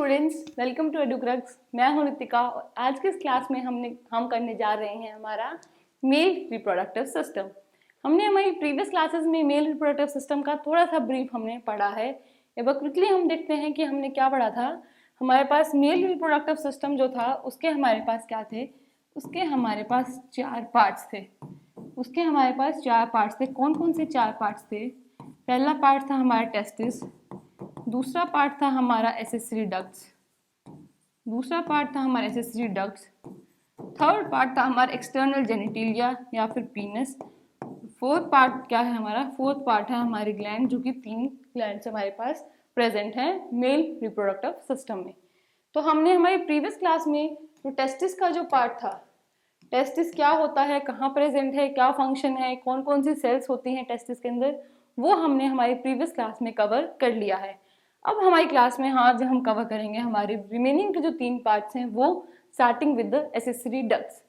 Students, welcome to एडुक्रक्स। मैं हूं रितिका और आज के इस क्लास में हम करने जा रहे हैं हमारा मेल रिप्रोडक्टिव सिस्टम। हमने हमारी प्रीवियस क्लासेस में मेल रिप्रोडक्टिव सिस्टम का थोड़ा सा ब्रीफ हमने पढ़ा है। एक बार क्विकली हम देखते हैं कि हमने क्या पढ़ा था। हमारे पास मेल रिप्रोडक्टिव सिस्टम जो था उसके हमारे पास क्या थे, उसके हमारे पास चार पार्ट्स थे। कौन कौन से चार पार्ट्स थे? पहला पार्ट था हमारा टेस्टिस, दूसरा पार्ट था हमारा एसेसरी डक्ट्स, थर्ड पार्ट था हमारा एक्सटर्नल जेनिटिलिया या फिर पीनस। फोर्थ पार्ट है हमारी ग्लैंड, जो कि 3 ग्लैंड्स हमारे पास प्रेजेंट हैं मेल रिप्रोडक्टिव सिस्टम में। तो हमने हमारी प्रीवियस क्लास में जो टेस्टिस का जो पार्ट था, टेस्टिस क्या होता है, कहाँ प्रेजेंट है, क्या फंक्शन है, कौन कौन सी सेल्स होती हैं टेस्टिस के अंदर, वो हमने हमारी प्रीवियस क्लास में कवर कर लिया है। अब हमारी क्लास में जो हम कवर करेंगे हमारे रिमेनिंग के जो 3 पार्ट्स हैं, वो starting with the accessory ducts.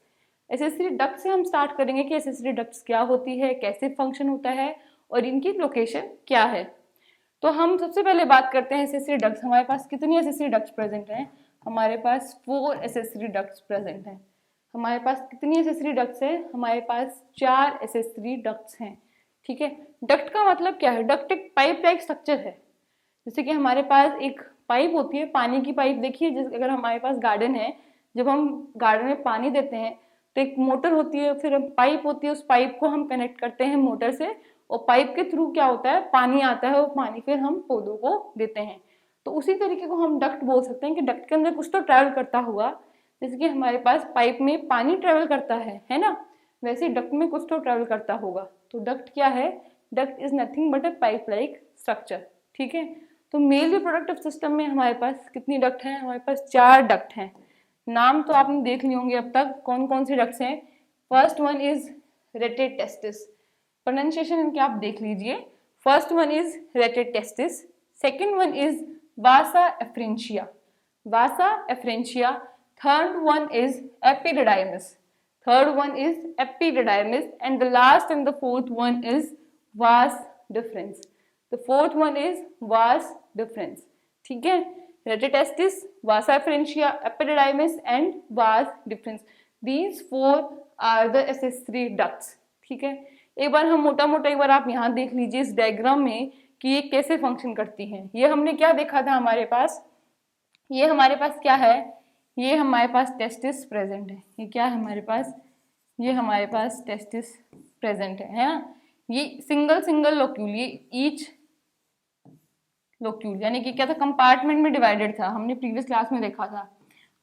Accessory duct से हम स्टार्ट करेंगे कि एसेसरी डक्ट्स क्या होती है, कैसे फंक्शन होता है और इनकी लोकेशन क्या है। तो हम सबसे पहले बात करते हैं एसेसरी डक्ट्स। हमारे पास कितनी एसेसरी डक्ट्स प्रेजेंट हैं? हमारे पास 4 एसेसरी डक्ट्स प्रेजेंट हैं। हमारे पास कितनी एसेसरी डक्ट्स हैं? हमारे पास 4 एसेसरी डक्ट्स हैं। ठीक है, डक्ट का मतलब क्या है? डक्ट एक पाइप लाइक स्ट्रक्चर है। जैसे कि हमारे पास एक पाइप होती है, पानी की पाइप। देखिए, जैसे अगर हमारे पास गार्डन है, जब हम गार्डन में पानी देते हैं तो एक मोटर होती है, फिर पाइप होती है, उस पाइप को हम कनेक्ट करते हैं मोटर से और पाइप के थ्रू क्या होता है, पानी आता है, वो पानी फिर हम पौधों को देते हैं। तो उसी तरीके को हम डक्ट बोल सकते हैं कि डक्ट के अंदर कुछ तो ट्रैवल करता होगा। जैसे कि हमारे पास पाइप में पानी ट्रैवल करता है ना, वैसे डक्ट में कुछ तो ट्रैवल करता होगा। तो डक्ट क्या है? Duct is nothing but a pipe like structure. ठीक है, तो मेल रिप्रोडक्टिव सिस्टम में हमारे पास कितनी डक्ट हैं? हमारे पास 4 डक्ट हैं। नाम तो आपने देख लिए होंगे अब तक, कौन कौन से डक्ट्स हैं। First one is rete testis, pronunciation इनके आप देख लीजिए। First one is rete testis, second one is vasa efferentia, third one is epididymis, and the last and the fourth one is vas deferens. The fourth one is vas deferens. ठीक है, rete testis, vasa efferentia, epididymis and vas deferens. These 4 are the accessory ducts. ठीक है, एक बार हम मोटा मोटा एक बार आप यहाँ देख लीजिए इस डायग्राम में कि ये कैसे फंक्शन करती हैं। ये हमने क्या देखा था हमारे पास, ये हमारे पास क्या है, ये हमारे पास टेस्टिस प्रेजेंट है। ये क्या है हमारे पास? ये हमारे पास टेस्टिस प्रेजेंट है ना। ये सिंगल लोक्यूल, ये ईच लोक्यूल यानी कि क्या था, कंपार्टमेंट में डिवाइडेड था, हमने प्रीवियस क्लास में देखा था।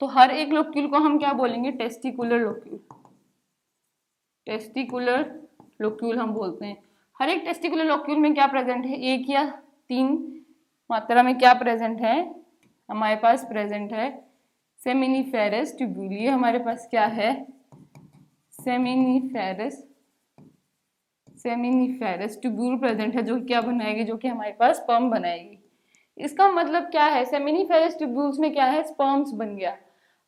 तो हर एक लोक्यूल को हम क्या बोलेंगे? टेस्टिकुलर लोक्यूल हम बोलते हैं। हर एक टेस्टिकुलर लोक्यूल में क्या प्रेजेंट है? 1 या 3 मात्रा में क्या प्रेजेंट है? हमारे पास प्रेजेंट है सेमिनिफेरस ट्यूब्यूल। ये हमारे पास क्या है? सेमिनिफेरस ट्यूब्यूल प्रेजेंट है, जो क्या बनाएगी? जो कि हमारे पास स्पर्म बनाएगी। इसका मतलब क्या है? सेमिनिफेरस ट्यूब्यूल्स में क्या है? स्पर्म्स बन गया।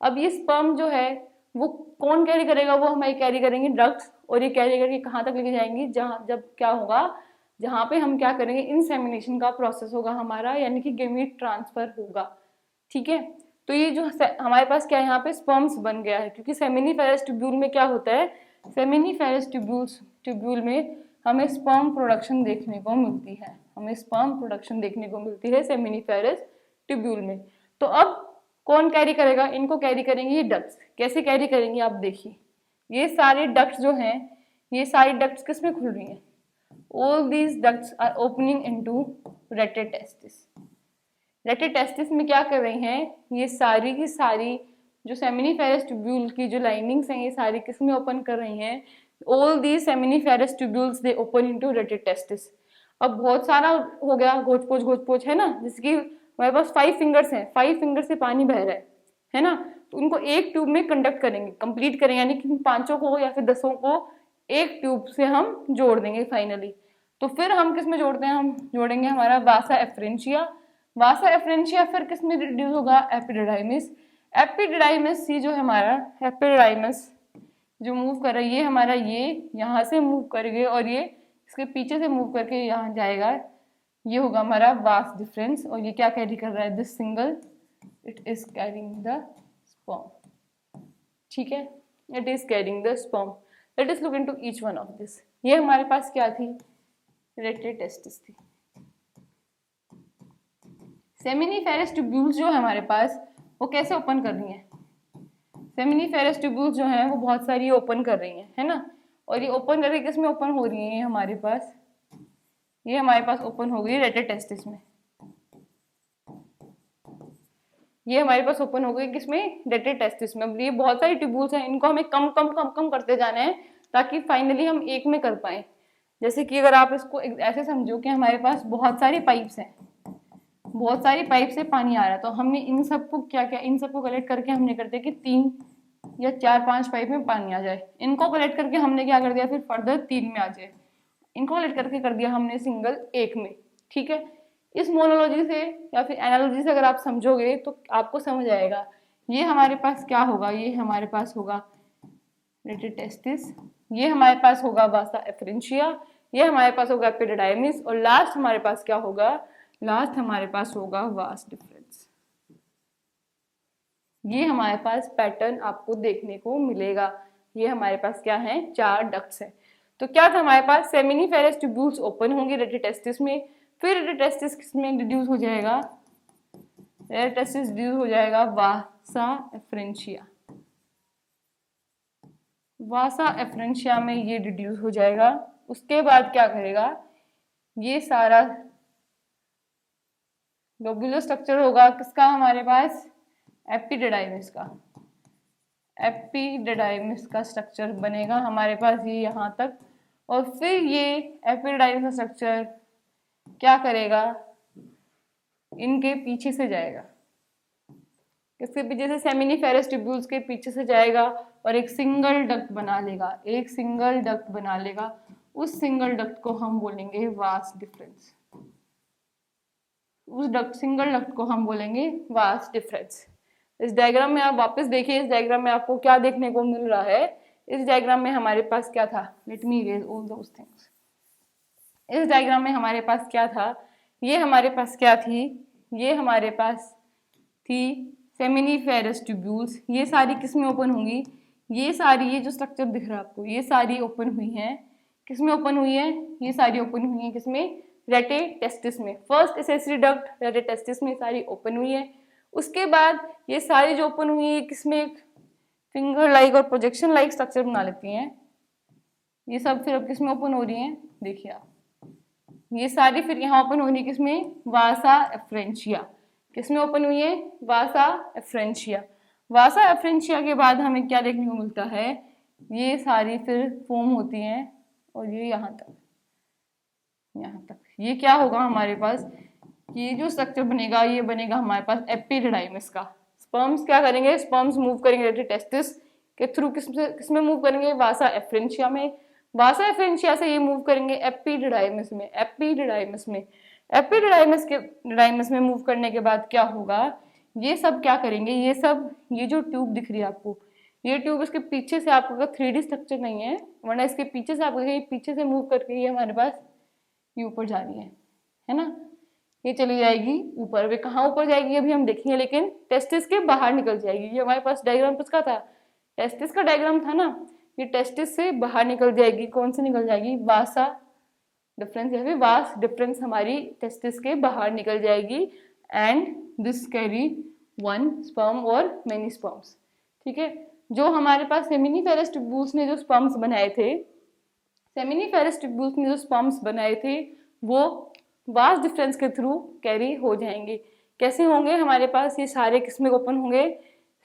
अब ये स्पर्म जो है वो कौन कैरी करेगा? वो हमारे कैरी करेंगे डक्ट्स, और ये कैरी करके कहाँ तक लेके जाएंगी? जहाँ पे हम क्या करेंगे, इंसेमिनेशन का प्रोसेस होगा हमारा, यानी कि गेमीट ट्रांसफर होगा। ठीक है, तो ये जो हमारे पास क्या है, यहाँ पे स्पर्म्स बन गया है, क्योंकि सेमिनिफेरस ट्यूब्यूल में क्या होता है, सेमिनिफेरस ट्यूब्यूल में हमें स्पर्म प्रोडक्शन देखने को मिलती है, सेमिनिफेरस ट्यूब्यूल में। तो अब कौन कैरी करेगा? इनको कैरी करेंगे ये डक्ट्स। कैसे कैरी करेंगे आप देखिए, ये सारे डक्ट्स जो हैं, ये सारी डक्ट्स किस में खुल रही हैं? All these ducts are opening into rete testis. Rete testis में क्या कर रही हैं? ये सारी की सारी जो सेमिनिफेरस ट्यूब्यूल की जो लाइनिंग्स हैं, ये सारी किस में ओपन कर रही हैं? All these seminiferous tubules they open into retetestis. अब बहुत सारा हो गया, घोच पोच है ना, जैसे कि हमारे पास 5 फिंगर्स हैं, 5 फिंगर से पानी बह रहा है ना, तो उनको एक ट्यूब में कंडक्ट करेंगे, कंप्लीट करेंगे, यानी कि 5 को या फिर 10 को एक ट्यूब से हम जोड़ देंगे फाइनली। तो फिर हम किस में जोड़ते हैं? हम जोड़ेंगे हमारा वासा एफ्रेंशिया, फिर किस में रिड्यूस होगा? एपिडिडाइमिस। ये जो है हमारा एपिडिडाइमिस जो मूव कर रहा है, ये हमारा ये यहाँ से मूव करेंगे और ये इसके पीछे से मूव करके यहाँ जाएगा, ये होगा हमारा वास डिफरेंस। और ये क्या कैरी कर रहा है? This single it is carrying the sperm, ठीक है, it is carrying the sperm. Let us look into each one of this. ये हमारे पास क्या थी, रेटे टेस्टिस थी। सेमिनिफेरस ट्यूब्यूल्स जो है हमारे पास वो कैसे ओपन कर रही हैं, सेमिनिफेरस ट्यूब्यूल्स जो है वो बहुत सारी ओपन कर रही हैं, है ना। और ये ओपन करके किस में ओपन हो रही है, ये हमारे पास ओपन हो गई रेटे टेस्टिस में। ये हमारे पास ओपन हो गई किसमें, रेटे टेस्टिस में। अब ये बहुत सारी ट्यूब्यूल्स हैं, इनको हमें कम कम कम कम करते जाना है ताकि फाइनली हम एक में कर पाए। जैसे कि अगर आप इसको ऐसे समझो कि हमारे पास बहुत सारी पाइप्स हैं, बहुत सारी पाइप से पानी आ रहा है, तो हमने इन सबको क्या क्या, इन सबको कलेक्ट करके हमने कर दिया कि 3 या 4-5 पाइप में पानी आ जाए। इनको कलेक्ट करके हमने क्या कर दिया, फिर फर्दर 3 में आ जाए। इनको कलेक्ट करके कर दिया हमने सिंगल 1 में, ठीक है। इस मोनोलॉजी से या फिर एनालॉजी से अगर आप समझोगे तो आपको समझ आएगा। ये हमारे पास क्या होगा, ये हमारे पास होगा रेटे टेस्टिस, ये हमारे पास होगा वासा एफरेंशिया, ये हमारे पास होगा एपिडिडाइमिस, और लास्ट हमारे पास क्या होगा, लास्ट हमारे पास होगा वास डिफरेंस। ये हमारे पास पैटर्न आपको देखने को मिलेगा। ये हमारे पास क्या है, 4 डक्ट्स है। तो क्या था हमारे पास, सेमिनिफेरस ट्यूब्यूल्स ओपन होंगे रेटे टेस्टिस में, फिर रेटे टेस्टिस किसमें रिड्यूस हो जाएगा, रेटे टेस्टिस रिड्यूस हो जाएगा वासा एफरेंशिया, वासा एफरेंशिया में ये रिड्यूस हो जाएगा। उसके बाद क्या करेगा, ये सारा लोब्यूलर स्ट्रक्चर होगा किसका हमारे पास, एपिडिडाइमिस का, एपिडिडाइमिस का स्ट्रक्चर बनेगा हमारे पास ये यहाँ तक। और फिर ये एपिडिडाइमिस का स्ट्रक्चर क्या करेगा, इनके पीछे से जाएगा, किसके पीछे से, सेमिनिफेरस ट्यूब्यूल्स के पीछे से जाएगा और एक सिंगल डक्ट बना लेगा, एक सिंगल डक्ट बना लेगा। उस सिंगल डक्ट को हम बोलेंगे वास डिफरेंस, उस सिंगल डक्ट को हम बोलेंगे वास डिफरेंस। इस डायग्राम में आप वापस देखिए, इस डायग्राम में आपको क्या देखने को मिल रहा है। इस डायग्राम में हमारे पास क्या था, let me erase all those things. इस डायग्राम में हमारे पास क्या था, ये हमारे पास क्या थी, ये हमारे पास थी सेमिनिफेरस ट्यूब्यूल्स। ये सारी किस में ओपन होंगी, ये सारी, ये जो स्ट्रक्चर दिख रहा है आपको, ये सारी ओपन हुई हैं, किस में ओपन हुई है, ये सारी ओपन हुई है किसमें, रेटे टेस्टिस में। फर्स्ट एसेसरी डक्ट रेटे टेस्टिस में सारी ओपन हुई है। उसके बाद ये सारी जो ओपन हुई है किसमें, फिंगर लाइक और प्रोजेक्शन लाइक स्ट्रक्चर बना लेती हैं। ये सब फिर अब किसमें ओपन हो रही हैं, देखिए आप, ये सारी फिर यहाँ ओपन हो रही है किसमें, वासा एफरेंशिया, किसमें ओपन हुई है, वासा एफरेंशिया। वासा एफरेंशिया के बाद हमें क्या देखने को मिलता है, ये सारी फिर फॉर्म होती हैं और ये यहाँ तक, यहाँ तक ये क्या होगा हमारे पास, ये जो स्ट्रक्चर बनेगा ये बनेगा हमारे पास एपिडिडाइमिस का। स्पर्म्स क्या करेंगे, स्पर्म्स मूव करेंगे टेस्टिस के थ्रू, किसमें मूव करेंगे, वासा एफरेंशिया में। वासा एफरेंशिया से ये मूव करेंगे एपिडिडाइमिस में, एपिडिडाइमिस में, एपिडिडाइमिस में मूव करने के बाद क्या होगा, ये सब क्या करेंगे, ये सब, ये जो ट्यूब दिख रही है आपको, ये ट्यूब इसके पीछे से आपको 3D स्ट्रक्चर नहीं है, वरना इसके पीछे से आपको पीछे से मूव करके ये हमारे पास ये ऊपर जा रही है ना, ये चली जाएगी ऊपर। वे कहाँ ऊपर जाएगी अभी हम देखेंगे, लेकिन टेस्टिस के बाहर निकल जाएगी। ये हमारे पास डायग्राम किसका था, टेस्टिस का डायग्राम था ना, ये टेस्टिस से बाहर निकल जाएगी। कौन से निकल जाएगी, वासा डिफरेंस या फिर वास डिफरेंस हमारी टेस्टिस के बाहर निकल जाएगी। एंड दिस कैरी 1 स्पर्म और मेनी स्पर्म्स, ठीक है। जो हमारे पास सेमिनिफेरस ट्यूब्यूल्स ने जो स्पर्म्स बनाए थे, सेमिनिफेरस ट्यूब्यूल्स ने जो स्पर्म्स बनाए थे वो वास डिफरेंस के थ्रू कैरी हो जाएंगे। कैसे होंगे, हमारे पास ये सारे किसमें ओपन होंगे,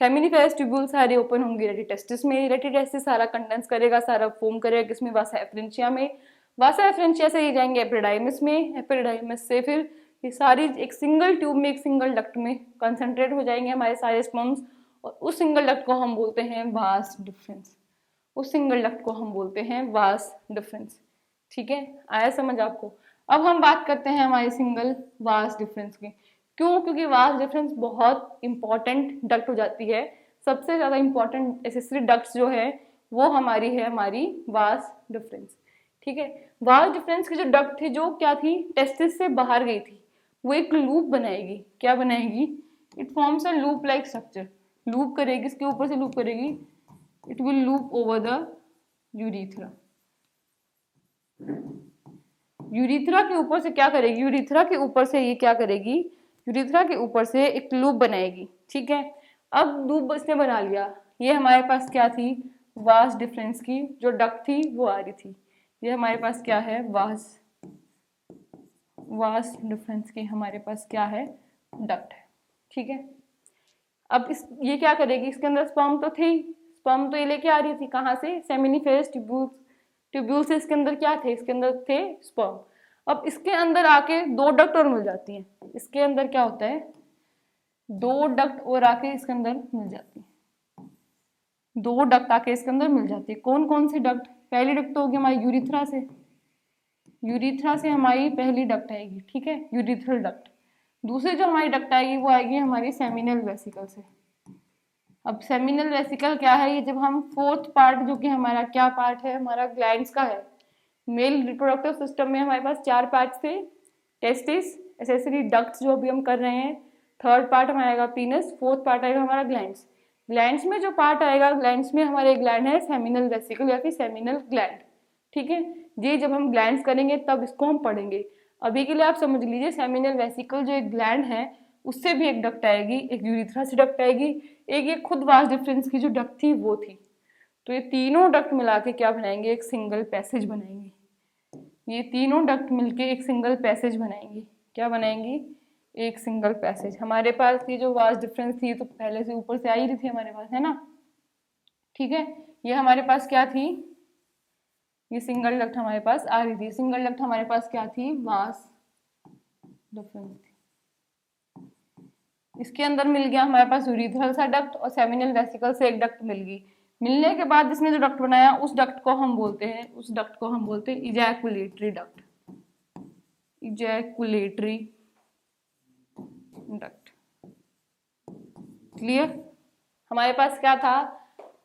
सेमिनिफेरस ट्यूब्यूल सारे ओपन होंगे रेटे टेस्टिस में। रेटे टेस्टिस सारा कंडेंस करेगा, सारा फॉर्म करेगा किसमें, वासा एफरेंशिया में। वासा एफरेंशिया से ये जाएंगे एपिडिडाइमिस में, एपिडिडाइमिस से फिर ये सारी एक सिंगल ट्यूब में, एक सिंगल डक्ट में कंसंट्रेट हो जाएंगे हमारे सारे स्पर्म्स, और उस सिंगल डक्ट को हम बोलते हैं वास डिफरेंस, उस सिंगल डक्ट को हम बोलते हैं वास डिफरेंस, ठीक है। आया समझ आपको। अब हम बात करते हैं हमारे सिंगल वास डिफरेंस की। क्यों, क्योंकि वास डिफरेंस बहुत इंपॉर्टेंट डक्ट हो जाती है। सबसे ज़्यादा इंपॉर्टेंट एसेसरी डक्ट्स जो है वो हमारी है हमारी वास डिफरेंस, ठीक है। वास डिफरेंस की जो डक्ट थी, जो क्या थी, टेस्टिस से बाहर गई थी, वो एक लूप बनाएगी। क्या बनाएगी, it forms a loop like structure, loop करेगी, इसके ऊपर से लूप करेगी, it will loop over the urethra. Urethra के ऊपर से क्या करेगी, यूरिथ्रा के ऊपर से ये क्या करेगी, यूरिथ्रा के ऊपर से एक लूप बनाएगी, ठीक है। अब लूप इसने बना लिया, ये हमारे पास क्या थी, वास डिफरेंस की जो डक्ट थी वो आ रही थी, ये हमारे पास क्या है, वास डिफरेंस की हमारे पास क्या है, डक्ट है, ठीक है। अब ये क्या करेगी, इसके अंदर स्पर्म तो थी, स्पर्म तो ये लेके आ रही थी कहाँ से, सेमिनिफेरस ट्यूब्यूल्स, ट्यूब्यूल से इसके अंदर क्या थे, इसके अंदर थे स्पर्म। अब इसके अंदर आके दो डक्ट और मिल जाती हैं, इसके अंदर क्या होता है, दो डक्ट और आके इसके अंदर मिल जाती है, दो डक्ट आके इसके अंदर मिल जाती है। कौन कौन सी डक्ट, पहली डक्ट तो होगी हमारी यूरिथ्रा से, यूरिथ्रा से हमारी पहली डक्ट आएगी, ठीक है, यूरिथ्रल डक्ट। दूसरी जो हमारी डक्ट आएगी वो आएगी हमारी सेमिनल वेसिकल से। अब सेमिनल वेसिकल क्या है, ये जब हम फोर्थ पार्ट जो कि हमारा क्या पार्ट है, हमारा ग्लैंड्स का है। मेल रिप्रोडक्टिव सिस्टम में हमारे पास 4 पार्ट्स थे, टेस्टिस, एसेसरी डक्ट्स जो अभी हम कर रहे हैं, थर्ड पार्ट हमारा आएगा पीनस, फोर्थ पार्ट आएगा हमारा ग्लैंड्स। ग्लैंड्स में जो पार्ट आएगा, ग्लैंड्स में हमारे ग्लैंड है सेमिनल वेसिकल या फिर सेमिनल ग्लैंड, ठीक है। ये जब हम ग्लैंड्स करेंगे तब इसको हम पढ़ेंगे। अभी के लिए आप समझ लीजिए सेमिनल वेसिकल जो एक ग्लैंड है उससे भी एक डक्ट आएगी, एक यूरिथ्रा से डक्ट आएगी, एक ये खुद वास डिफरेंस की जो डक्ट थी वो थी। तो ये तीनों डक्ट मिला के क्या बनाएंगे, एक सिंगल पैसेज बनाएंगे। ये तीनों डक्ट मिलके एक सिंगल पैसेज बनाएंगे, क्या बनाएंगी, एक सिंगल पैसेज। हमारे पास ये जो वास डिफरेंस थी तो पहले से ऊपर से आ ही रही थी हमारे पास, है ना, ठीक है। ये हमारे पास क्या थी, ये सिंगल डक्ट हमारे पास आ रही थी, सिंगल डक्ट हमारे पास क्या थी, वास डिफरेंस थी। इसके अंदर मिल गया हमारे पास यूरिथ्रल सा डक्ट और सेमिनल वेसिकल से एक डक्ट मिल गई। मिलने के बाद जिसने जो डक्ट बनाया उस डक्ट को हम बोलते हैं, उस डक्ट को हम बोलते हैं ejaculatory duct, ejaculatory duct. Clear. हमारे पास क्या था,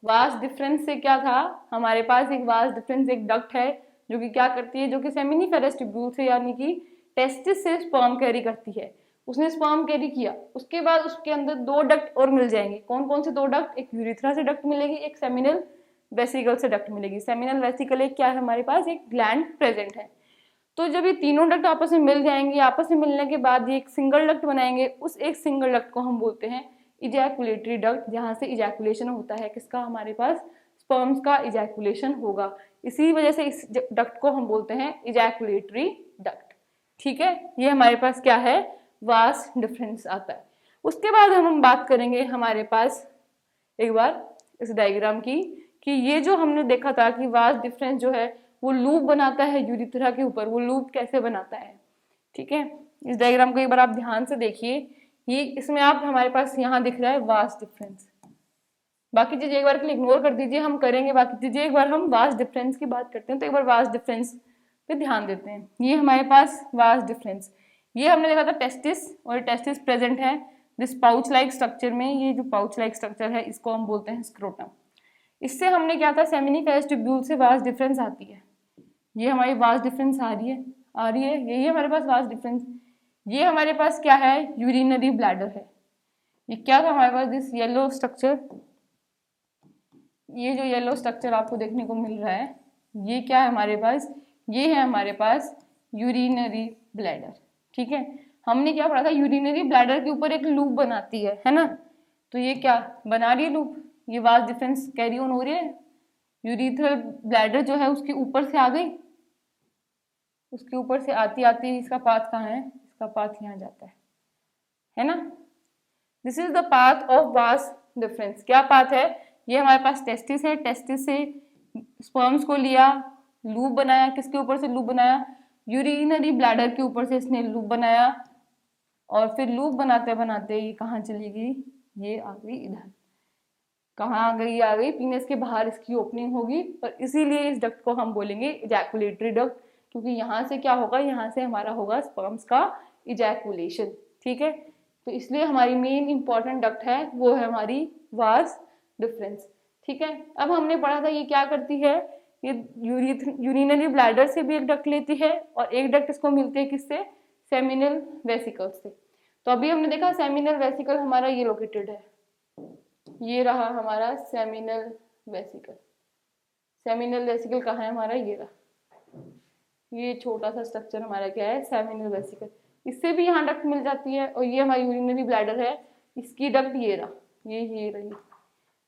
वास डिफरेंस से क्या था, हमारे पास एक वास डिफरेंस एक डक्ट है जो कि क्या करती है, जो कि सेमिनिफेरस ट्यूब्यूल से यानी कि टेस्टिस से स्पर्म कैरी करती है। उसने स्पर्म कैरी किया, उसके बाद उसके अंदर दो डक्ट और मिल जाएंगे। कौन कौन से दो डक्ट, एक यूरिथ्रा से डक्ट मिलेगी, एक सेमिनल वेसिकल से डक्ट मिलेगी। सेमिनल वेसिकल एक क्या है, हमारे पास एक ग्लैंड प्रेजेंट है। तो जब ये तीनों डक्ट आपस में मिल जाएंगे, आपस में मिलने के बाद ये एक सिंगल डक्ट बनाएंगे, उस एक सिंगल डक्ट को हम बोलते हैं इजैकुलेटरी डक्ट, जहां से इजैकुलेशन होता है किसका, हमारे पास स्पर्म्स का इजैकुलेशन होगा। इसी वजह से इस डक्ट को हम बोलते हैं इजैकुलेटरी डक्ट, ठीक है। ये हमारे पास क्या है, वास डिफरेंस आता है। उसके बाद हम बात करेंगे हमारे पास एक बार इस डायग्राम की, कि ये जो हमने देखा था कि वास डिफरेंस जो है वो लूप बनाता है यूरिथ्रा के ऊपर, वो लूप कैसे बनाता है, ठीक है। इस डायग्राम को एक बार आप ध्यान से देखिए, ये इसमें आप हमारे पास यहाँ दिख रहा है वास डिफरेंस। बाकी चीजें एक बार के लिए इग्नोर कर दीजिए, हम करेंगे बाकी चीजें। एक बार हम वास डिफरेंस की बात करते हैं, तो एक बार वास डिफरेंस पे ध्यान देते हैं। ये हमारे पास वास डिफरेंस, ये हमने देखा था टेस्टिस, और टेस्टिस प्रेजेंट है दिस पाउच लाइक स्ट्रक्चर में। ये जो पाउच लाइक स्ट्रक्चर है इसको हम बोलते हैं स्क्रोटम। इससे हमने क्या था, सेमिनिफेरस ट्यूब्यूल से वास डिफरेंस आती है। ये हमारी वास डिफरेंस आ रही है, यही हमारे पास वास डिफरेंस। ये हमारे पास क्या है, यूरिनरी ब्लैडर है। ये क्या था हमारे पास, दिस येलो स्ट्रक्चर, ये जो येलो स्ट्रक्चर आपको देखने को मिल रहा है, ये क्या है हमारे पास, ये है हमारे पास यूरिनरी ब्लैडर, ठीक है। हमने क्या पढ़ा था, यूरिनरी ब्लैडर के ऊपर एक लूप बनाती है ना। तो ये क्या बना रही है लूप, ये वास डिफरेंस कैरी ऑन हो रही है। यूरिथ्रल ब्लैडर जो है उसके ऊपर से आ गई, उसके ऊपर से आती आती इसका पाथ कहाँ है, इसका पाथ यहाँ जाता है ना। This is the path of vas deferens. क्या पाथ है, ये हमारे पास टेस्टिस है, टेस्टिस से स्पर्म्स को लिया, लूप बनाया, किसके ऊपर से लूप बनाया, यूरिनरी ब्लैडर के ऊपर से इसने लूप बनाया, और फिर लूप बनाते बनाते ये कहाँ चली गई, ये आ गई इधर। कहाँ आ गई, आ गई पीनस के बाहर इसकी ओपनिंग होगी, और इसीलिए इस डक्ट को हम बोलेंगे इजैकुलेटरी डक्ट, क्योंकि यहाँ से क्या होगा, यहाँ से हमारा होगा स्पर्म्स का इजैकुलेशन, ठीक है। तो इसलिए हमारी मेन इंपॉर्टेंट डक्ट है वो है हमारी वास डिफरेंस, ठीक है। अब हमने पढ़ा था ये क्या करती है, ये यूरिनरी ब्लैडर से भी एक डक्ट लेती है, और एक डक्ट इसको मिलती है किससे, सेमिनल वेसिकल से। तो अभी हमने देखा सेमिनल वेसिकल हमारा ये लोकेटेड है, ये रहा हमारा सेमिनल वेसिकल। सेमिनल वेसिकल कहाँ है हमारा, ये रहा, ये छोटा सा स्ट्रक्चर हमारा क्या है, सेमिनल वेसिकल। इससे भी यहाँ डक्ट मिल जाती है, और ये हमारी यूरिनरी ब्लैडर है, इसकी डक्ट ये रहा, ये रही।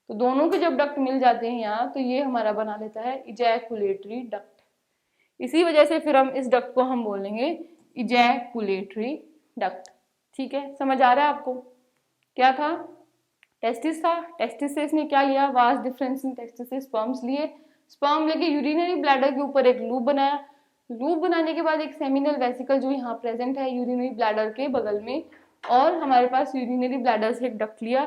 तो दोनों के जब डक्ट मिल जाते हैं यहाँ, तो ये हमारा बना लेता है इजैकुलेटरी डक्ट। इसी वजह से फिर हम इस डक्ट को हम बोलेंगे इजैकुलेटरी डक्ट। ठीक है, समझ आ रहा है आपको? क्या था, टेस्टिस था, टेस्टिस से इसने क्या लिया, वास्ट डिफरेंस इन टेस्टिस से स्पर्म्स लिए, स्पर्म लेके यूरिनरी ब्लैडर के ऊपर एक लूप बनाया, लूप बनाने के बाद एक सेमिनल वेसिकल जो यहाँ प्रेजेंट है यूरिनरी ब्लैडर के बगल में, और हमारे पास यूरिनरी ब्लैडर से एक डक्ट लिया,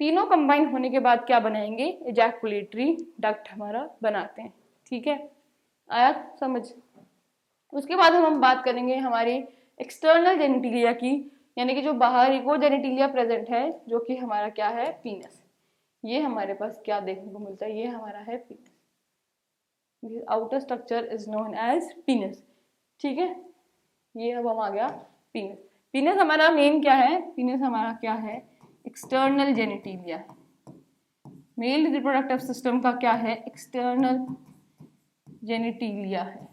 तीनों कंबाइन होने के बाद क्या बनाएंगे, इजैकुलेटरी डक्ट हमारा बनाते हैं। ठीक है, आया समझ? उसके बाद हम बात करेंगे हमारे एक्सटर्नल जेनिटिलिया की, यानी कि जो बाहर इको जेनिटिलिया प्रेजेंट है, जो कि हमारा क्या है, पीनस। ये हमारे पास क्या देखने को मिलता है, ये हमारा है penis. Outer structure is known as penis. ठीक है, ये अब हम आ गया पीनस। पीनस हमारा मेन क्या है, पीनस हमारा क्या है, एक्सटर्नल जेनिटिलिया है। मेल रिप्रोडक्टिव सिस्टम का क्या है, एक्सटर्नल जेनिटिलिया है,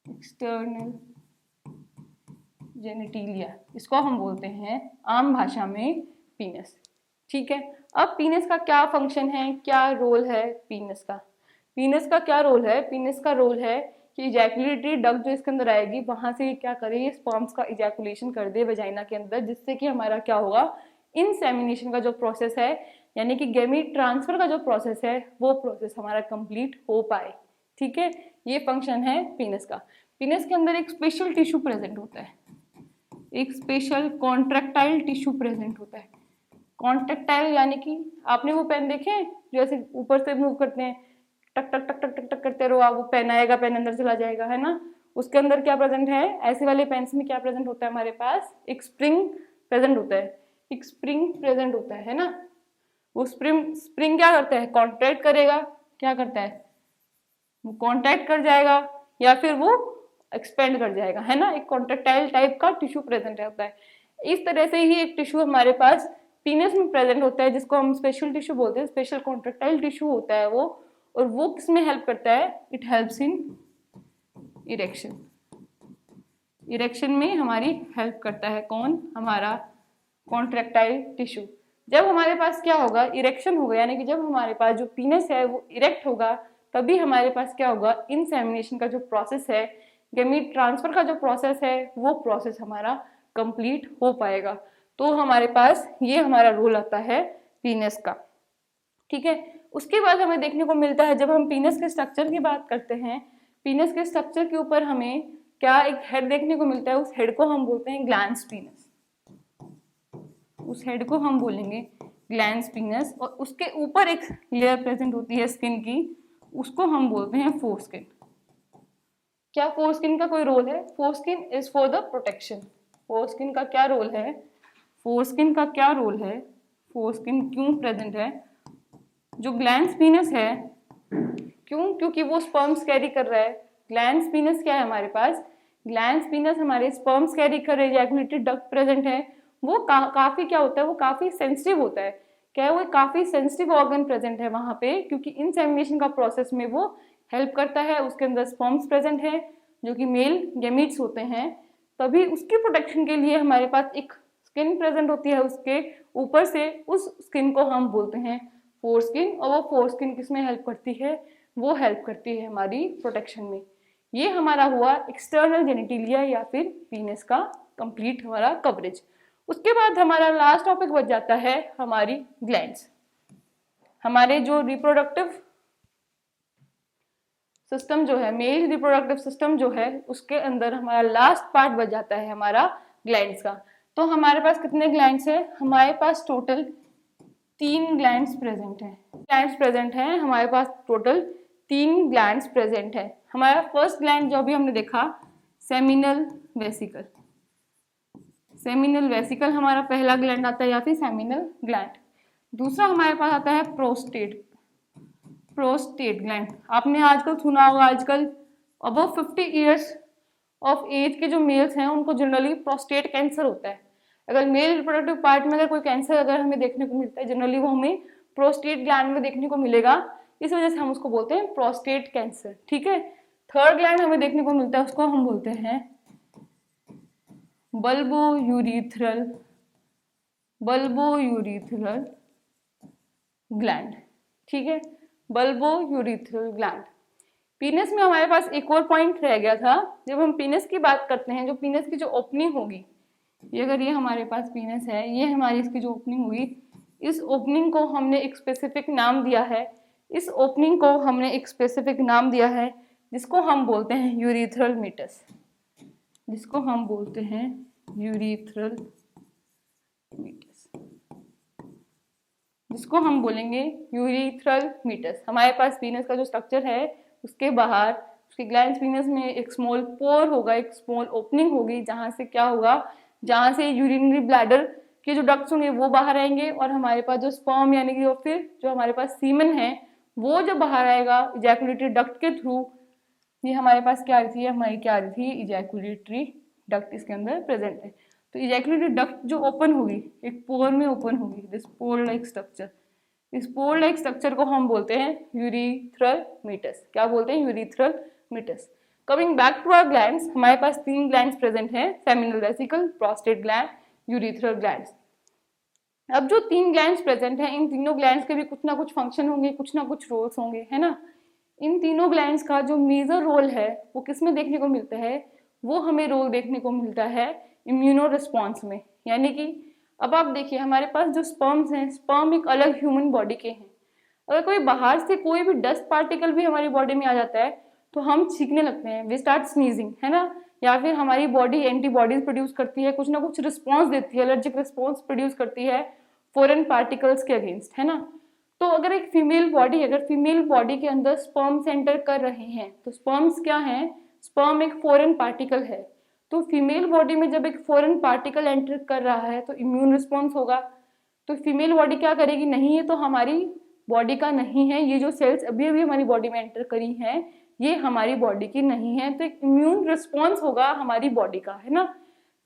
एक्सटर्नल जेनिटिलिया, इसको हम बोलते हैं आम भाषा में पीनस। ठीक है, अब पीनस का क्या फंक्शन है, क्या रोल है पीनस का? पीनस का क्या रोल है, पीनस का रोल है कि इजैकुलेटरी डक्ट जो इसके अंदर आएगी, वहां से क्या करे, ये स्पर्म्स का इजैकुलेशन कर दे वजाइना के अंदर, जिससे कि हमारा क्या होगा, इनसेमिनेशन का जो प्रोसेस है, यानी कि गैमीट ट्रांसफर का जो प्रोसेस है, वो प्रोसेस हमारा कंप्लीट हो पाए। ठीक है, ये फंक्शन है पीनस का। पीनस के अंदर एक स्पेशल टिश्यू प्रेजेंट होता है, एक स्पेशल कॉन्ट्रैक्टाइल टिश्यू प्रेजेंट होता है। कॉन्ट्रैक्टाइल यानी कि आपने वो पेन देखे हैं जो ऐसे ऊपर से मूव करते हैं, टक टक टक टक टक टक करते रहो, वो पेन आएगा, पेन अंदर चला जाएगा, है ना? उसके अंदर क्या प्रेजेंट है, ऐसे वाले पेन्स में क्या प्रेजेंट होता है, हमारे पास एक स्प्रिंग प्रेजेंट होता है, एक स्प्रिंग प्रेजेंट होता है ना? वो स्प्रिंग क्या करता है, कॉन्ट्रैक्ट करेगा, क्या करता है, वो कॉन्ट्रैक्ट कर जाएगा या फिर वो एक्सपेंड कर जाएगा, है ना? एक कॉन्ट्रैक्टाइल टाइप का टिश्यू प्रेजेंट होता है। इस तरह से ही एक टिश्यू हमारे पास पीनस में प्रेजेंट होता है, जिसको हम स्पेशल टिश्यू बोलते हैं, स्पेशल कॉन्ट्रैक्टाइल टिश्यू होता है वो। और वो किसमें हेल्प करता है, it helps in erection. Erection में हमारी हेल्प करता है कौन, हमारा कॉन्ट्रैक्टाइल टिश्यू। जब हमारे पास क्या होगा, इरेक्शन होगा, यानी कि जब हमारे पास जो पीनस है वो इरेक्ट होगा, तभी हमारे पास क्या होगा, इनसेमिनेशन का जो प्रोसेस है, गैमीट ट्रांसफर का जो प्रोसेस है, वो प्रोसेस हमारा कंप्लीट हो पाएगा। तो हमारे पास ये हमारा रोल आता है पीनस का। ठीक है, उसके बाद हमें देखने को मिलता है, जब हम पीनस के स्ट्रक्चर की बात करते हैं, पीनस के स्ट्रक्चर के ऊपर हमें क्या एक हेड देखने को मिलता है, उस हेड को हम बोलते हैं ग्लैंस पीनस। उस हेड को हम बोलेंगे ग्लैंस पीनस, और उसके ऊपर एक लेयर प्रेजेंट होती है स्किन की, उसको हम बोलते हैं फोरस्किन। क्या फोरस्किन का कोई रोल है, foreskin is for the protection. Foreskin का क्या रोल है, फोरस्किन का क्या रोल है, फोरस्किन क्यों प्रेजेंट है, जो ग्लैंस पीनस है, क्यों, क्योंकि वो स्पर्म्स कैरी कर रहा है। ग्लैंस पीनस क्या है हमारे पास, ग्लैंस पीनस हमारे स्पर्म्स कैरी कर रहे हैं, इजैकुलेटरी डक्ट प्रेजेंट है, वो काफी क्या होता है, वो काफी सेंसिटिव होता है। क्या है वो, काफी सेंसिटिव ऑर्गन प्रेजेंट है वहां पे, क्योंकि इनसेमिनेशन का प्रोसेस में वो हेल्प करता है। उसके अंदर स्पर्म्स प्रेजेंट है जो कि मेल गैमीट्स होते हैं, तभी उसकी प्रोटेक्शन के लिए हमारे पास एक स्किन प्रेजेंट होती है उसके ऊपर से, उस स्किन को हम बोलते हैं फोरस्किन। और वो फोरस्किन किसमें हेल्प करती है, वो हेल्प करती है हमारी प्रोटेक्शन में। ये हमारा हुआ एक्सटर्नल जेनिटिलिया या फिर पीनस का कंप्लीट हमारा कवरेज। उसके बाद हमारा लास्ट टॉपिक बच जाता है हमारी ग्लैंड्स। हमारे जो रिप्रोडक्टिव सिस्टम जो है, मेल रिप्रोडक्टिव सिस्टम जो है, उसके अंदर हमारा लास्ट पार्ट बच जाता है हमारा ग्लैंड्स का। तो हमारे पास कितने ग्लैंड्स है, हमारे पास टोटल 3 ग्लैंड्स प्रेजेंट हैं। ग्लैंड्स प्रेजेंट हैं हमारे पास, टोटल 3 ग्लैंड्स प्रेजेंट है। हमारा फर्स्ट ग्लैंड जो भी हमने देखा, सेमिनल वेसिकल। सेमिनल वेसिकल हमारा पहला ग्लैंड आता है, या फिर सेमिनल ग्लैंड। दूसरा हमारे पास आता है प्रोस्टेट, प्रोस्टेट ग्लैंड। आपने आजकल सुना होगा, आजकल अबव 50 ईयर्स ऑफ एज के जो मेल्स हैं उनको जनरली प्रोस्टेट कैंसर होता है। अगर मेल रिप्रोडक्टिव पार्ट में अगर कोई कैंसर अगर हमें देखने को मिलता है, जनरली वो हमें प्रोस्टेट ग्लैंड में देखने को मिलेगा, इस वजह से हम उसको बोलते हैं प्रोस्टेट कैंसर। ठीक है, थर्ड ग्लैंड हमें देखने को मिलता है, उसको हम बोलते हैं बल्बोयूरेथ्रल ग्लैंड। ठीक है, बल्बोयूरेथ्रल ग्लैंड। पीनस में हमारे पास एक और पॉइंट रह गया था, जब हम पीनस की बात करते हैं, जो पीनस की जो ओपनिंग होगी, ये अगर ये हमारे पास पीनस है, ये हमारी इसकी जो ओपनिंग हुई, इस ओपनिंग को हमने एक स्पेसिफिक नाम दिया है, इस ओपनिंग को हमने एक स्पेसिफिक नाम दिया है जिसको हम बोलते हैं यूरेथ्रल मीटस, जिसको हम बोलते हैं यूरेथ्रल मीटस, जिसको हम बोलेंगे यूरेथ्रल मीटस। हमारे पास पीनस का जो स्ट्रक्चर है, उसके बाहर उसके ग्लैंड पीनस में एक स्मॉल पोर होगा, एक स्मॉल ओपनिंग होगी, जहां से क्या होगा, जहां से यूरिनरी ब्लैडर के जो डक्ट्स होंगे वो बाहर आएंगे, और हमारे पास जो स्पर्म यानी कि फिर जो हमारे पास सीमन है वो जब बाहर आएगा इजैकुलेटरी डक्ट के थ्रू, ये हमारे पास क्या आ रही थी, हमारी क्या आ रही थी, इजैकुलेटरी डक्ट इसके अंदर प्रेजेंट है। तो इजैकुलेटरी डक्ट जो ओपन होगी, एक पोर में ओपन होगी, दिस पोर लाइक स्ट्रक्चर, इस पोर लाइक स्ट्रक्चर को हम बोलते हैं यूरेथ्रल मीटस। क्या बोलते हैं, urethral meatus. Coming back to our glands, हमारे पास 3 ग्लैंड्स प्रेजेंट हैं, seminal vesicle, prostate gland, urethral glands. अब जो 3 ग्लैंड्स प्रेजेंट हैं, इन तीनों ग्लैंड्स के भी कुछ ना कुछ फंक्शन होंगे, कुछ ना कुछ रोल्स होंगे, है ना। इन तीनों ग्लैंड्स का जो मेजर रोल है वो किस में देखने को मिलता है, वो हमें रोल देखने को मिलता है इम्यूनो रिस्पॉन्स में। यानी कि अब आप देखिए, हमारे पास जो स्पर्म्स हैं, स्पर्म एक अलग ह्यूमन बॉडी के हैं। अगर कोई बाहर से कोई भी डस्ट पार्टिकल भी हमारी बॉडी में आ जाता है तो हम छींकने लगते हैं, वी स्टार्ट स्नीजिंग, है ना, या फिर हमारी बॉडी एंटीबॉडीज प्रोड्यूस करती है, कुछ ना कुछ रिस्पॉन्स देती है, एलर्जिक रिस्पॉन्स प्रोड्यूस करती है फॉरेन पार्टिकल्स के अगेंस्ट, है ना। तो अगर एक फीमेल बॉडी, अगर फीमेल बॉडी के अंदर स्पर्म्स एंटर कर रहे हैं, तो स्पर्म्स क्या हैं, स्पर्म एक फॉरेन पार्टिकल है। तो फीमेल बॉडी में जब एक फॉरेन पार्टिकल एंटर कर रहा है तो इम्यून रिस्पॉन्स होगा। तो फीमेल बॉडी क्या करेगी, नहीं ये तो हमारी बॉडी का नहीं है, ये जो सेल्स अभी अभी हमारी बॉडी में एंटर करी हैं ये हमारी बॉडी की नहीं है, तो एक इम्यून रिस्पॉन्स होगा हमारी बॉडी का, है ना।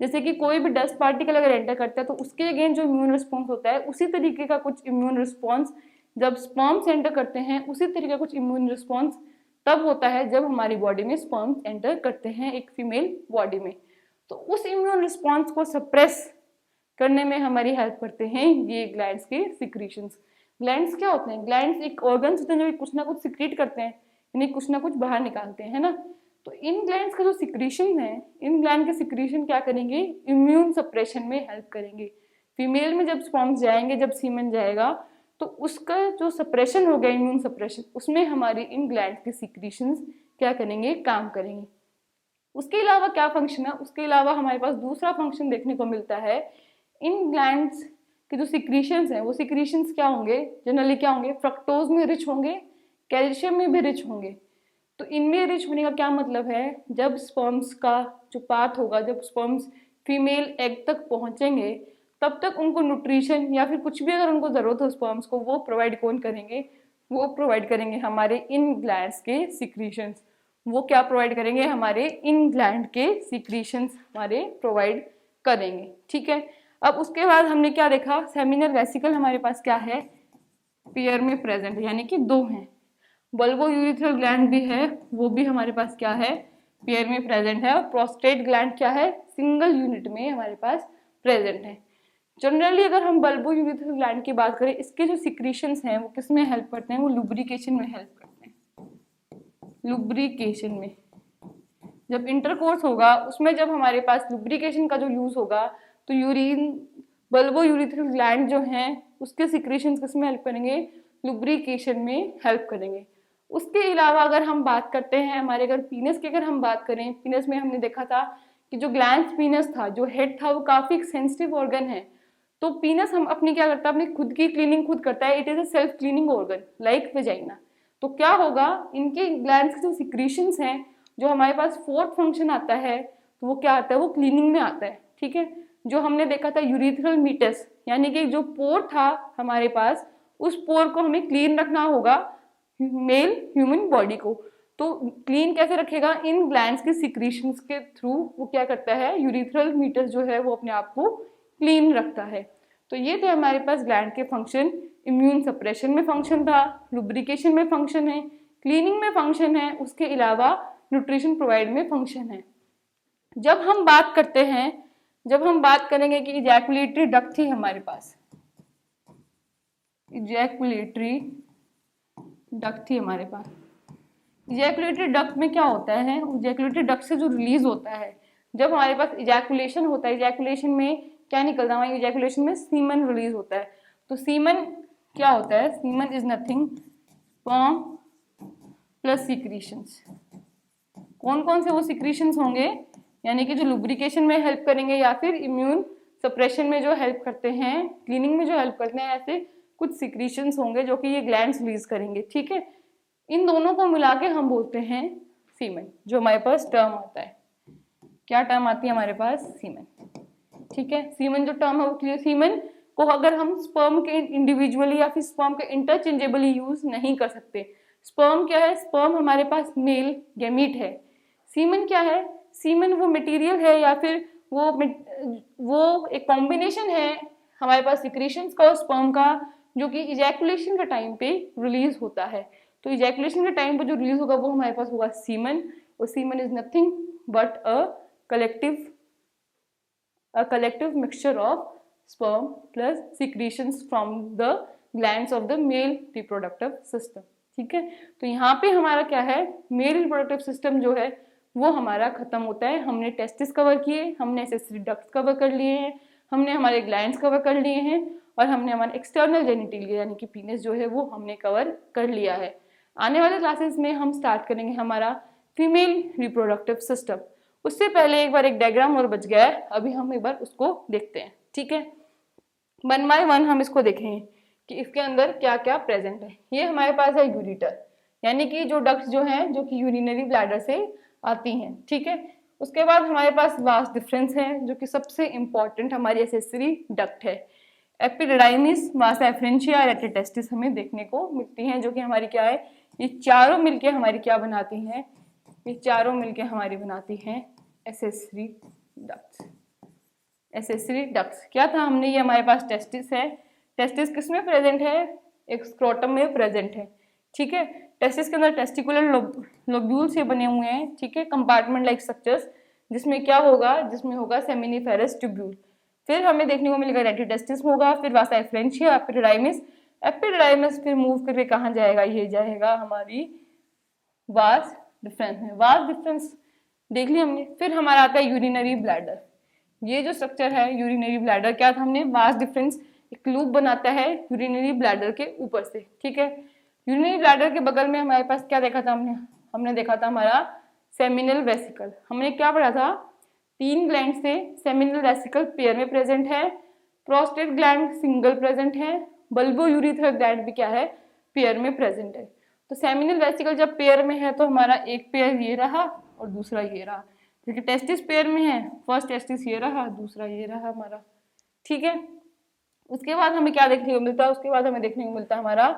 जैसे कि कोई भी डस्ट पार्टिकल अगर एंटर करता है तो उसके अगेंस्ट जो इम्यून रिस्पॉन्स होता है, उसी तरीके का कुछ इम्यून रिस्पॉन्स जब स्पर्म्स एंटर करते हैं, उसी तरीके का कुछ इम्यून रिस्पॉन्स तब होता है जब हमारी बॉडी में स्पर्म्स एंटर करते हैं एक फीमेल बॉडी में। तो उस इम्यून रिस्पॉन्स को सप्रेस करने में हमारी हेल्प करते हैं ये ग्लैंड्स के सिक्रीशंस। ग्लैंड्स क्या होते हैं, ग्लैंड्स एक ऑर्गन्स होते हैं जो कुछ ना कुछ सिक्रीट करते हैं, यानी कुछ ना कुछ बाहर निकालते हैं, है ना। तो इन ग्लैंड्स का जो सिक्रीशन है, इन ग्लैंड के सिक्रीशन क्या करेंगे, इम्यून सप्रेशन में हेल्प करेंगे। फीमेल में जब स्पर्म्स जाएंगे, जब सीमेन जाएगा, तो उसका जो सप्रेशन हो गया, इम्यून सप्रेशन, उसमें हमारी इन ग्लैंड के सिक्रीशंस क्या करेंगे, काम करेंगे। उसके अलावा क्या फंक्शन है, उसके अलावा हमारे पास दूसरा फंक्शन देखने को मिलता है। इन ग्लैंड्स के जो सिक्रीशंस हैं, वो सिक्रीशंस क्या होंगे, जनरली क्या होंगे, फ्रक्टोज में रिच होंगे, कैल्शियम में भी रिच होंगे। तो इनमें रिच होने का क्या मतलब है, जब स्पर्म्स का जो पाथ होगा, जब स्पर्म्स फीमेल एग तक पहुंचेंगे, तब तक उनको न्यूट्रिशन या फिर कुछ भी अगर उनको जरूरत हो स्पर्म्स को, वो प्रोवाइड कौन करेंगे, वो प्रोवाइड करेंगे हमारे इन ग्लैंड्स के सिक्रीशंस। वो क्या प्रोवाइड करेंगे, हमारे इन ग्लैंड के सिक्रीशंस हमारे प्रोवाइड करेंगे। ठीक है, अब उसके बाद हमने क्या देखा, सेमिनल वेसिकल हमारे पास क्या है, पेयर में प्रेजेंट है, यानी कि 2 हैं। बल्बोयूरेथ्रल ग्लैंड भी है, वो भी हमारे पास क्या है, पेयर में प्रेजेंट है। और प्रोस्टेट ग्लैंड क्या है, सिंगल यूनिट में हमारे पास प्रेजेंट है। जनरली अगर हम बल्बोयूरेथ्रल ग्लैंड की बात करें, इसके जो सिक्रीशंस हैं वो किस में हेल्प करते हैं, वो लुब्रिकेशन में हेल्प करते हैं। लुब्रिकेशन में जब इंटरकोर्स होगा, उसमें जब हमारे पास लुब्रिकेशन का जो यूज होगा, तो यूरिन, बल्बोयूरेथ्रल ग्लैंड जो हैं उसके सिक्रीशंस किस में हेल्प करेंगे, लुब्रिकेशन में हेल्प करेंगे। उसके अलावा अगर हम बात करते हैं हमारे, अगर पीनस की अगर हम बात करें, पीनस में हमने देखा था कि जो ग्लैंड्स पीनस था, जो हेड था, वो काफी एक सेंसिटिव ऑर्गन है। तो पीनस हम अपनी क्या करता है, अपनी खुद की क्लीनिंग खुद करता है, it is a self cleaning organ like vagina. तो क्या होगा, इनके ग्लैंड्स के जो सिक्रीशंस हैं, जो हमारे पास 4th फंक्शन आता है, तो वो क्या आता है, वो क्लीनिंग में आता है। ठीक है, जो हमने देखा था यूरेथ्रल मीटस, यानी कि जो पोर था हमारे पास, उस पोर को हमें क्लीन रखना होगा मेल ह्यूमन बॉडी को। तो क्लीन कैसे रखेगा? इन ग्लैंड्स के सिक्रीशंस के थ्रू वो क्या करता है, यूरिथ्रल मीटस जो है वो अपने आप को क्लीन रखता है। तो ये थे हमारे पास ग्लैंड के फंक्शन। इम्यून सप्रेशन में फंक्शन था, लुब्रिकेशन में फंक्शन है, क्लीनिंग में फंक्शन है, उसके अलावा न्यूट्रिशन प्रोवाइड में फंक्शन है। जब हम बात करेंगे कि इजैकुलेटरी डक्ट थी हमारे पास, इजैकुलेटरी डक्ट थी हमारे पास। इजैकुलेटरी डक्ट में क्या होता है? इजैकुलेटरी डक्ट से जो रिलीज होता है, जब हमारे पास इजैकुलेशन होता है, इजैकुलेशन में क्या निकलता है? इजैकुलेशन में सीमन रिलीज होता है। तो सीमन क्या होता है? Semen is nothing sperm plus secretions. कौन कौन से वो सिक्रीशंस होंगे? यानी कि जो लुब्रिकेशन में हेल्प करेंगे या फिर इम्यून सप्रेशन में जो हेल्प करते हैं, क्लीनिंग में जो हेल्प करते हैं, ऐसे कुछ सिक्रीशंस होंगे जो कि ये ग्लैंड्स रिलीज करेंगे। ठीक है, इन दोनों को मिला के हम बोलते हैं सीमन। जो हमारे पास टर्म आता है, क्या टर्म आती है हमारे पास? सीमन। ठीक है, सीमन जो टर्म है वो क्लियर। सीमन को अगर हम स्पर्म के इंडिविजुअली या फिर स्पर्म के इंटरचेंजेबली यूज नहीं कर सकते। स्पर्म क्या है? स्पर्म हमारे पास मेल गैमीट है। सीमन क्या है? सीमन वो मटेरियल है या फिर वो एक कॉम्बिनेशन है हमारे पास सिक्रीशंस का और स्पर्म का, जो कि इजैकुलेशन के टाइम पे रिलीज होता है। तो इजैकुलेशन के टाइम पे जो रिलीज होगा वो हमारे पास होगा सीमन। और semen is nothing but a collective mixture of sperm plus secretions from the glands of the male reproductive system। ठीक है, तो यहाँ पे हमारा क्या है? मेल रिप्रोडक्टिव सिस्टम जो है वो हमारा खत्म होता है। हमने टेस्टिस कवर किए, हमने एसेसरी डक्ट्स कवर कर लिए हैं, हमने हमारे ग्लैंड्स कवर कर लिए हैं, और हमने हमारे एक्सटर्नल जेनिटलिया यानी कि पीनिस जो है वो हमने कवर कर लिया है। आने वाले क्लासेस में हम स्टार्ट करेंगे हमारा फीमेल रिप्रोडक्टिव सिस्टम। उससे पहले एक बार एक डायग्राम और बच गया है, अभी हम एक बार उसको देखते हैं। ठीक है, 1 बाय 1 हम इसको देखेंगे कि इसके अंदर क्या क्या प्रेजेंट है। ये हमारे पास है यूरिटर, यानी कि जो डक्ट्स जो हैं जो कि यूरिनरी ब्लैडर से आती हैं। ठीक है, उसके बाद हमारे पास वास डिफरेंस है, जो कि सबसे इंपॉर्टेंट हमारी एसेसरी डक्ट है। एपिडिडाइमिस, वास एफरेंशिया, रेटिटेस्टिस हमें देखने को मिलती हैं, जो कि हमारी क्या है? ये चारों मिलके हमारी क्या बनाती हैं? ये चारों मिलके हमारी बनाती हैं एसेसरी डक्ट्स। एसेसरी डक्ट्स क्या था? हमने ये हमारे पास टेस्टिस है। टेस्टिस किसमें प्रेजेंट है? एक स्क्रोटम में प्रेजेंट है। ठीक है, टेस्टिस के अंदर टेस्टिकुलर लोब्यूल से बने हुए हैं। ठीक है, कंपार्टमेंट लाइक स्ट्रक्चर्स, जिसमें क्या होगा? जिसमें होगा सेमिनिफेरस ट्यूब्यूल। फिर हमें देखने को मिलेगा रेटिटेस्टिस होगा, फिर वासा एफरेंशिया, एपिडिडाइमिस। एपिडिडाइमिस फिर मूव करके कहाँ जाएगा? ये जाएगा हमारी वास डिफरेंस में। वास डिफरेंस देख लिया हमने। फिर हमारा आता है यूरिनरी ब्लैडर। ये जो स्ट्रक्चर है यूरिनरी ब्लैडर, क्या था हमने? वास डिफरेंस एक लूप बनाता है यूरिनरी ब्लैडर के ऊपर से। ठीक है, यूरिनरी ब्लैडर के बगल में हमारे पास क्या देखा था हमने देखा था हमारा सेमिनल वेसिकल। हमने क्या पढ़ा था? 3 ग्लैंड से सेमिनल वेसिकल पेयर में प्रेजेंट है, प्रोस्टेट ग्लैंड सिंगल प्रेजेंट है, बल्बो यूरिथ्रल ग्लैंड भी क्या है? पेयर में प्रेजेंट है। तो सेमिनल वेसिकल जब पेयर में है तो हमारा एक पेयर ये रहा और दूसरा ये रहा। जबकि टेस्टिस पेयर में है, फर्स्ट टेस्टिस ये रहा, दूसरा ये रहा हमारा। ठीक है, उसके बाद हमें क्या देखने को मिलता है? उसके बाद हमें देखने को मिलता है हमारा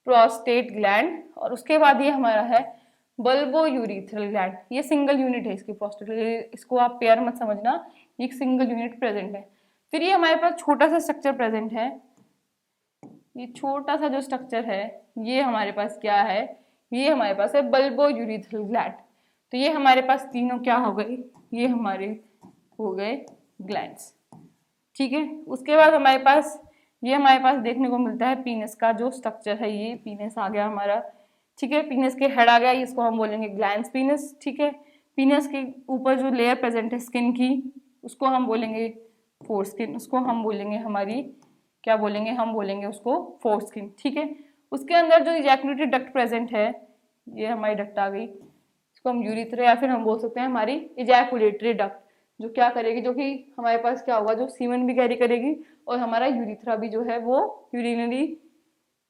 प्रोस्टेट ग्लैंड, और उसके बाद ये हमारा है बल्बो यूरिथ्रल ग्लैंड। ये सिंगल यूनिट है इसकी प्रोस्टेट, इसको आप पेयर मत समझना, ये एक सिंगल यूनिट प्रेजेंट है। फिर ये हमारे पास छोटा सा स्ट्रक्चर प्रेजेंट है। ये छोटा सा जो स्ट्रक्चर है ये हमारे पास क्या है? ये हमारे पास है बल्बो यूरिथ्रल ग्लैंड। तो ये हमारे पास तीनों क्या हो गए? ये हमारे हो गए ग्लैंड्स। ठीक है, उसके बाद हमारे पास देखने को मिलता है पीनस का जो स्ट्रक्चर है। ये पीनस आ गया हमारा। ठीक है, पीनस के हेड आ गया, इसको हम बोलेंगे ग्लैंड्स पीनस। ठीक है, पीनस के ऊपर जो लेयर प्रेजेंट है स्किन की, उसको हम बोलेंगे फोर स्किन। उसको हम बोलेंगे हमारी क्या बोलेंगे? हम बोलेंगे उसको फोर स्किन। ठीक है, उसके अंदर जो इजैकुलेटरी डक्ट प्रेजेंट है, ये हमारी डक्ट आ गई, इसको हम यूरिथ्रा या फिर हम बोल सकते हैं हमारी इजैकुलेटरी डक्ट, जो क्या करेगी? जो कि हमारे पास क्या होगा? जो सीमन भी कैरी करेगी, और हमारा यूरिथ्रा भी जो है वो यूरिनरी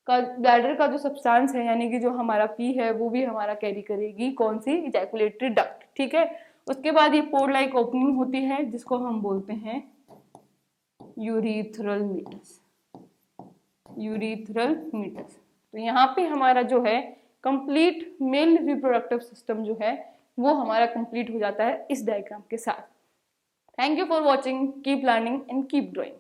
का ब्लैडर का जो सब्सटेंस है, यानी कि जो हमारा पी है, वो भी हमारा कैरी करेगी। कौन सी? Ejaculatory duct. ठीक है, उसके बाद ये पोर लाइक ओपनिंग होती है, जिसको हम बोलते हैं यूरिथ्रल मीटस। Urethral meatus. तो यहाँ पे हमारा जो है कंप्लीट मेल रिप्रोडक्टिव सिस्टम जो है वो हमारा कंप्लीट हो जाता है इस डायग्राम के साथ। Thank you for watching, keep learning and keep growing.